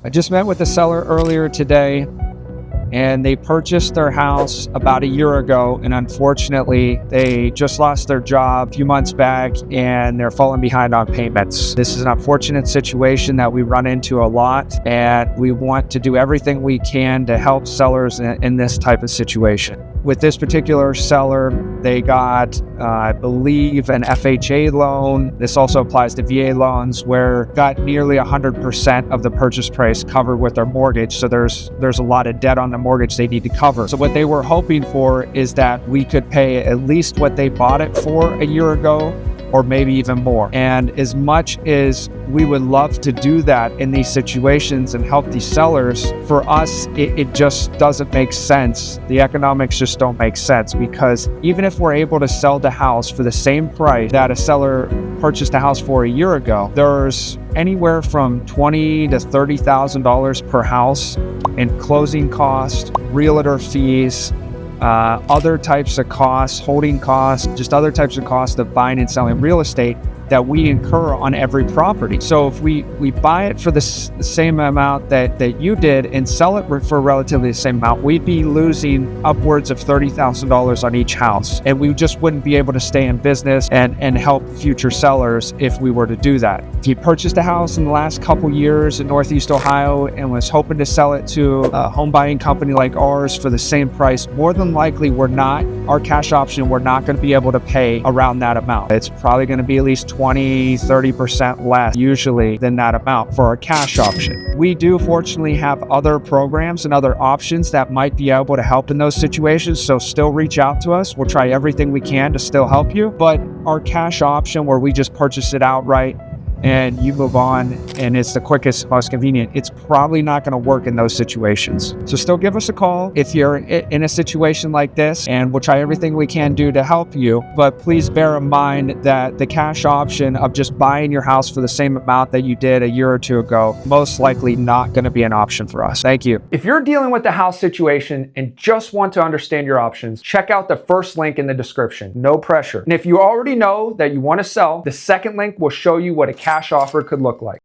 I just met with a seller earlier today, and they purchased their house about a year ago, and unfortunately they just lost their job a few months back and they're falling behind on payments. This is an unfortunate situation that we run into a lot, and we want to do everything we can to help sellers in this type of situation. With this particular seller, they got, I believe, an FHA loan. This also applies to VA loans, where got nearly 100% of the purchase price covered with their mortgage. So there's a lot of debt on the mortgage they need to cover. So what they were hoping for is that we could pay at least what they bought it for a year ago, or maybe even more. And as much as we would love to do that in these situations and help these sellers, for us, it just doesn't make sense. The economics just don't make sense, because even if we're able to sell the house for the same price that a seller purchased a house for a year ago, there's anywhere from $20,000 to $30,000 per house in closing costs, realtor fees, other types of costs, holding costs, just other types of costs of buying and selling real estate that we incur on every property. So if we buy it for the same amount that you did and sell it for relatively the same amount, we'd be losing upwards of $30,000 on each house. And we just wouldn't be able to stay in business and help future sellers if we were to do that. If you purchased a house in the last couple years in Northeast Ohio and was hoping to sell it to a home buying company like ours for the same price, more than likely our cash option, we're not going to be able to pay around that amount. It's probably going to be at least 20-30% less usually than that amount for our cash option. We do fortunately have other programs and other options that might be able to help in those situations, so still reach out to us. We'll try everything we can to still help you. But our cash option, where we just purchase it outright and you move on, and it's the quickest, most convenient, it's probably not going to work in those situations. So still give us a call if you're in a situation like this, and we'll try everything we can do to help you. But please bear in mind that the cash option of just buying your house for the same amount that you did a year or two ago, most likely not going to be an option for us. Thank you. If you're dealing with the house situation and just want to understand your options, check out the first link in the description. No pressure. And if you already know that you want to sell, the second link will show you what a cash offer could look like.